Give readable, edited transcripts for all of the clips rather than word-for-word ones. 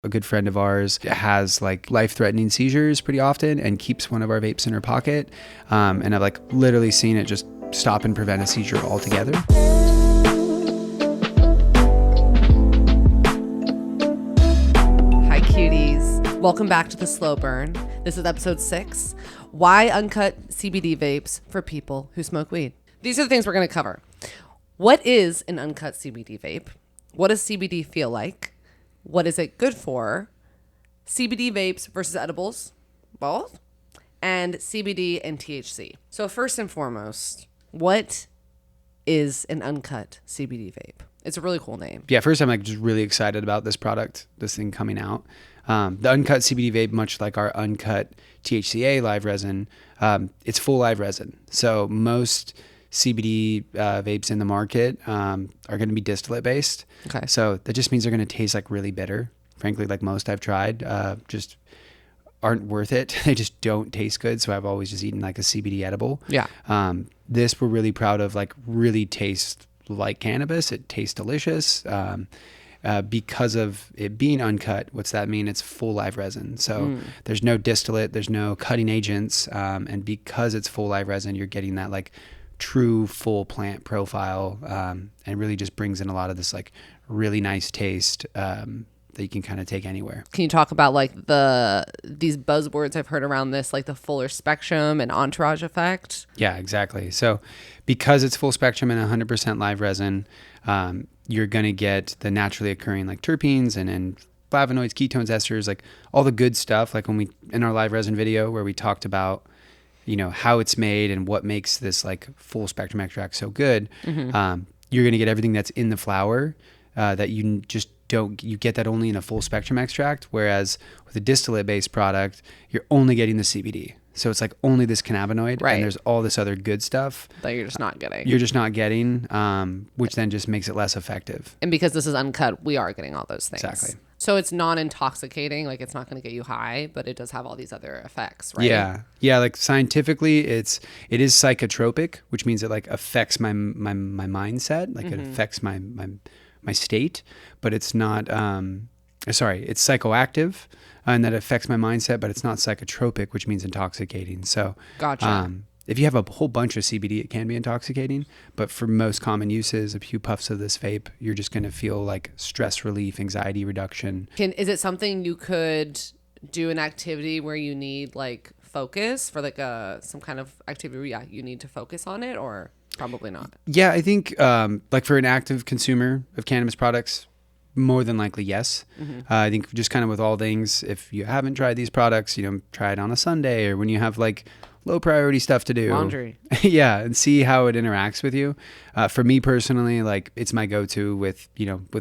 A good friend of ours has like life-threatening seizures pretty often and keeps one of our vapes in her pocket. And I've like literally seen it just stop and prevent a seizure altogether. Hi cuties. Welcome back to The Slow Burn. This is episode 6. Why Uncut CBD Vapes for people who smoke weed. These are the things we're going to cover. What is an uncut CBD vape? What does CBD feel like? What is it good for? CBD vapes versus edibles, both, and CBD and THC. So first and foremost, what is an uncut CBD vape? It's a really cool name. Yeah, first I'm like just really excited about this product, this thing coming out. The Uncut CBD vape, much like our Uncut THCA live resin, it's full live resin. So most CBD vapes in the market are going to be distillate based. Okay. So that just means they're going to taste like really bitter. Frankly, like most I've tried, just aren't worth it. They just don't taste good. So I've always just eaten like a CBD edible. Yeah. This we're really proud of, like really tastes like cannabis. It tastes delicious. Because of it being uncut, what's that mean? It's full live resin. So there's no distillate, there's no cutting agents. And because it's full live resin, you're getting that like true full plant profile, and really just brings in a lot of this like really nice taste that you can kind of take anywhere. Can you talk about like these buzzwords I've heard around this, like the fuller spectrum and entourage effect? Yeah, exactly. So because it's full spectrum and 100% live resin, you're going to get the naturally occurring like terpenes and flavonoids, ketones, esters, like all the good stuff. Like when we, in our live resin video where we talked about, you know, how it's made and what makes this like full spectrum extract so good. Mm-hmm. You're going to get everything that's in the flower that you just don't, you get that only in a full spectrum extract. Whereas with a distillate based product, you're only getting the CBD. So it's like only this cannabinoid, right? And there's all this other good stuff that you're just not getting. Which then just makes it less effective. And because this is uncut, we are getting all those things. Exactly. So it's non-intoxicating, like it's not going to get you high, but it does have all these other effects, right? Yeah. Like scientifically, it is psychotropic, which means it like affects my mindset, like it affects my state, but it's not. It's psychoactive, and that affects my mindset, but it's not psychotropic, which means intoxicating. So, gotcha. If you have a whole bunch of CBD, it can be intoxicating. But for most common uses, a few puffs of this vape, you're just going to feel like stress relief, anxiety reduction. Is it something you could do an activity where you need like focus for like some kind of activity? Yeah, you need to focus on it, or probably not? Yeah, I think like for an active consumer of cannabis products, more than likely, yes. Mm-hmm. I think just kind of with all things, if you haven't tried these products, try it on a Sunday or when you have like low priority stuff to do. Laundry. Yeah, and see how it interacts with you. For me personally, like it's my go-to with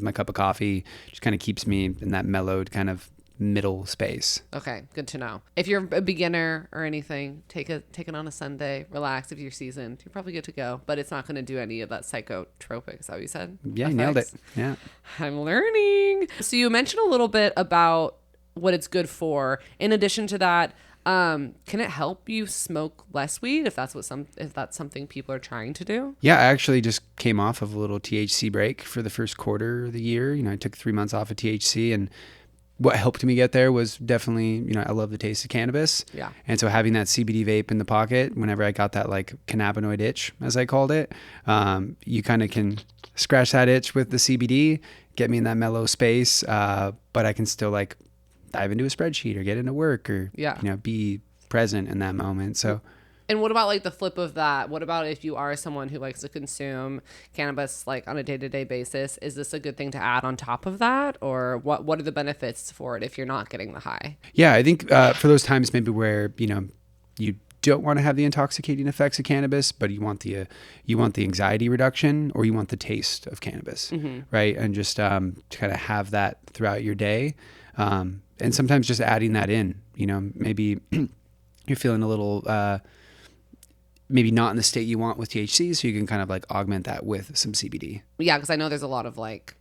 my cup of coffee. Just kind of keeps me in that mellowed kind of middle space. Okay, good to know. If you're a beginner or anything, take it on a Sunday, relax. If you're seasoned, you're probably good to go, but it's not going to do any of that psychotropic. Is that what you said? Yeah, you nailed it. Yeah. I'm learning. So you mentioned a little bit about what it's good for. In addition to that, can it help you smoke less weed if that's something people are trying to do? Yeah, I actually just came off of a little THC break for the first quarter of the year. I took 3 months off of THC, and what helped me get there was definitely, I love the taste of cannabis. Yeah. And so having that CBD vape in the pocket, whenever I got that like cannabinoid itch, as I called it, you kind of can scratch that itch with the CBD, get me in that mellow space, but I can still like dive into a spreadsheet or get into work or, be present in that moment. So. And what about like the flip of that? What about if you are someone who likes to consume cannabis like on a day-to-day basis? Is this a good thing to add on top of that? Or what are the benefits for it if you're not getting the high? Yeah, I think for those times maybe where, you don't want to have the intoxicating effects of cannabis, but you want the anxiety reduction or you want the taste of cannabis, right? And just to kind of have that throughout your day. And sometimes just adding that in, maybe you're feeling a little... maybe not in the state you want with THC, so you can kind of like augment that with some CBD. Yeah, because I know there's a lot of like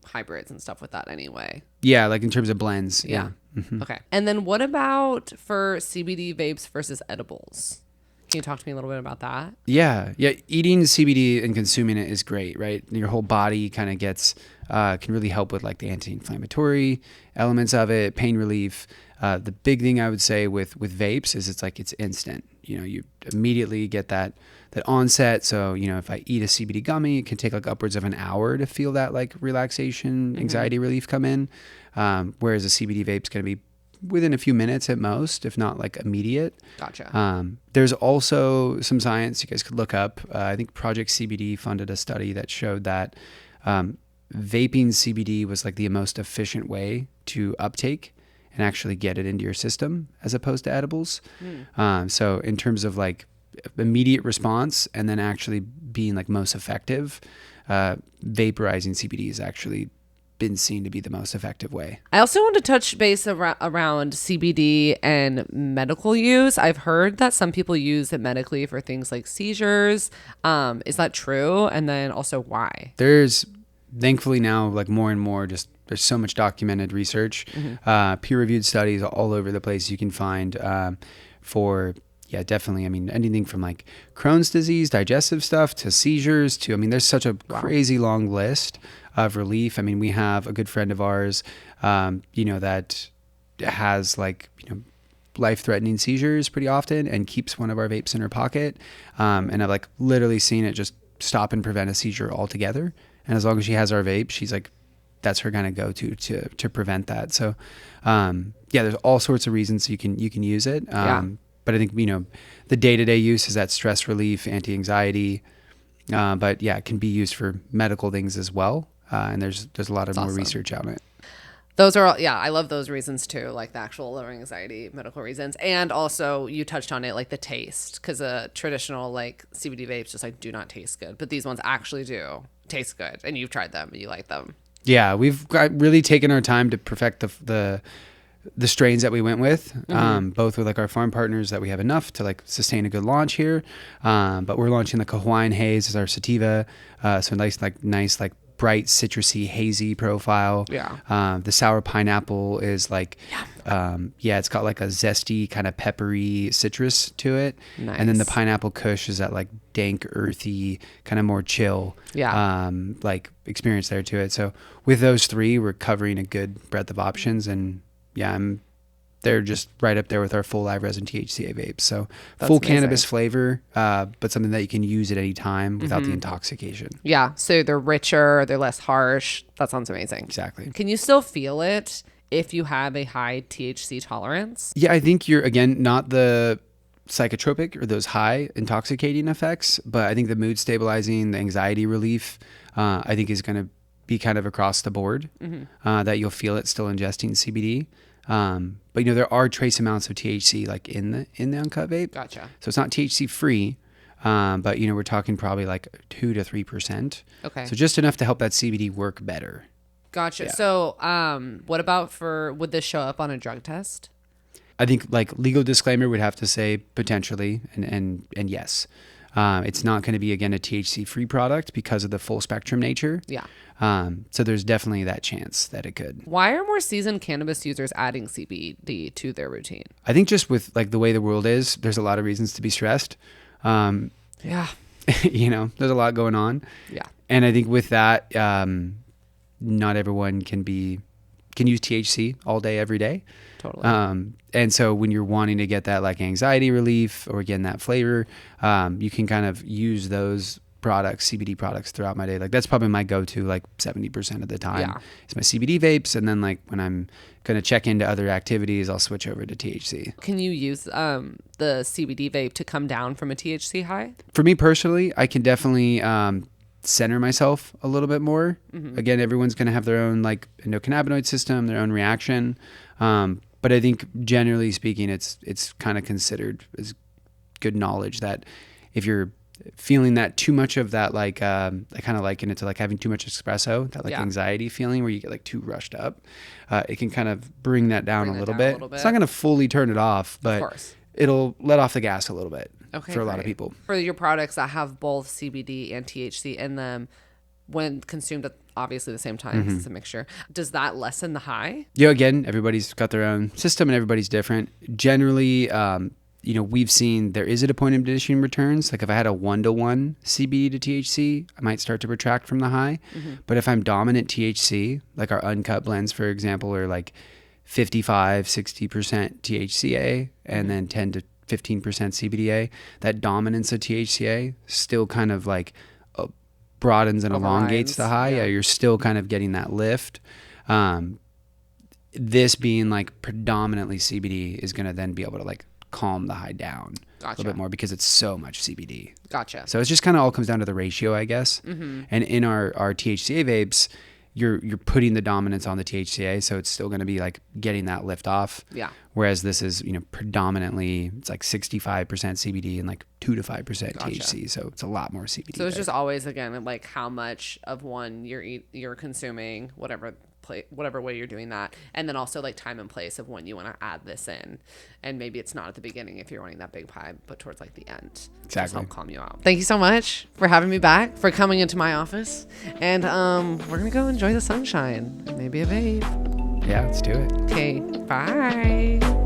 hybrids and stuff with that anyway. Yeah, like in terms of blends. Yeah. Mm-hmm. Okay. And then what about for CBD vapes versus edibles? Can you talk to me a little bit about that? Yeah. Eating CBD and consuming it is great, right? Your whole body kind of gets can really help with like the anti-inflammatory elements of it, pain relief. The big thing I would say with vapes is it's instant. You immediately get that onset. So if I eat a CBD gummy, it can take like upwards of an hour to feel that like relaxation, anxiety relief come in. Whereas a CBD vape is going to be within a few minutes at most, if not like immediate. Gotcha. There's also some science you guys could look up. I think Project CBD funded a study that showed that vaping CBD was like the most efficient way to uptake and actually get it into your system as opposed to edibles. So in terms of like immediate response and then actually being like most effective, vaporizing CBD has actually been seen to be the most effective way. I also want to touch base around CBD and medical use. I've heard that some people use it medically for things like seizures. Is that true? And then also why? There's thankfully now like more and more there's so much documented research, peer-reviewed studies all over the place you can find for definitely. I mean, anything from like Crohn's disease, digestive stuff to seizures to, there's such a crazy long list of relief. We have a good friend of ours, that has like, life-threatening seizures pretty often and keeps one of our vapes in her pocket. And I've like literally seen it just stop and prevent a seizure altogether. And as long as she has our vape, she's like, that's her kind of go-to to prevent that. So, there's all sorts of reasons you can use it. But I think, the day-to-day use is that stress relief, anti-anxiety. But it can be used for medical things as well. And there's a lot of more research on it. Those are all, I love those reasons too, like the actual lowering anxiety, medical reasons. And also you touched on it, like the taste, because a traditional like CBD vapes just like do not taste good. But these ones actually do taste good. And you've tried them and you like them. Yeah, we've really taken our time to perfect the strains that we went with, both with like our farm partners that we have enough to like sustain a good launch here. But we're launching like a Hawaiian Haze as our sativa. So nice, bright, citrusy, hazy profile. The sour pineapple is like, it's got like a zesty kind of peppery citrus to it. Nice. And then the pineapple kush is that like dank, earthy, kind of more chill, like experience there to it. So with those three, we're covering a good breadth of options, and they're just right up there with our full live resin THCA vapes. So that's full amazing. Cannabis flavor, but something that you can use at any time without the intoxication. Yeah. So they're richer, they're less harsh. That sounds amazing. Exactly. Can you still feel it if you have a high THC tolerance? Yeah, I think you're, again, not the psychotropic or those high intoxicating effects, but I think the mood stabilizing, the anxiety relief, I think is going to be kind of across the board, that you'll feel it still ingesting CBD. But there are trace amounts of THC like in the Uncut vape. Gotcha. So it's not THC free, but we're talking probably like 2 to 3%. Okay. So just enough to help that CBD work better. Gotcha. Yeah. So, what about would this show up on a drug test? I think like legal disclaimer would have to say potentially, and yes. It's not going to be, again, a THC-free product because of the full spectrum nature. Yeah. So there's definitely that chance that it could. Why are more seasoned cannabis users adding CBD to their routine? I think just with like the way the world is, there's a lot of reasons to be stressed. Yeah. There's a lot going on. Yeah. And I think with that, not everyone can use THC all day, every day. Totally. And so when you're wanting to get that like anxiety relief or again, that flavor, you can kind of use those products, CBD products throughout my day. Like that's probably my go-to like 70% of the time. It's my CBD vapes. And then like when I'm going to check into other activities, I'll switch over to THC. Can you use the CBD vape to come down from a THC high? For me personally, I can definitely center myself a little bit more. Again, everyone's going to have their own like endocannabinoid system, their own reaction. But I think generally speaking, it's kind of considered as good knowledge that if you're feeling that too much of that, like I kind of liken it to like having too much espresso, that like anxiety feeling where you get like too rushed up, it can kind of bring that down a little bit. It's not going to fully turn it off, but it'll let off the gas a little bit for a lot of people. For your products that have both CBD and THC in them, when consumed at obviously the same time, because it's a mixture, does that lessen the high? Again, everybody's got their own system and everybody's different. Generally, we've seen there is a point of diminishing returns. Like if I had a 1-to-1 CBD to THC, I might start to retract from the high. But if I'm dominant THC, like our uncut blends, for example, are like 55, 60% THCA and then 10 to 15% CBDA, that dominance of THCA still kind of like broadens and elongates the high. Yeah, you're still kind of getting that lift. This being like predominantly CBD is going to then be able to like calm the high down a little bit more because it's so much CBD. Gotcha. So it's just kind of all comes down to the ratio, I guess. And in our THCA vapes, you're putting the dominance on the THCA, so it's still going to be like getting that lift off. Yeah. Whereas this is, predominantly it's like 65% CBD and like 2 to 5% THC, so it's a lot more CBD. So it's just always again like how much of one you're consuming, whatever way you're doing that, and then also like time and place of when you want to add this in, and maybe it's not at the beginning if you're wanting that big pie, but towards like the end. Exactly. Just help calm you out. Thank you so much for having me back, for coming into my office, and we're gonna go enjoy the sunshine and maybe a vape. Yeah, let's do it. Okay, bye.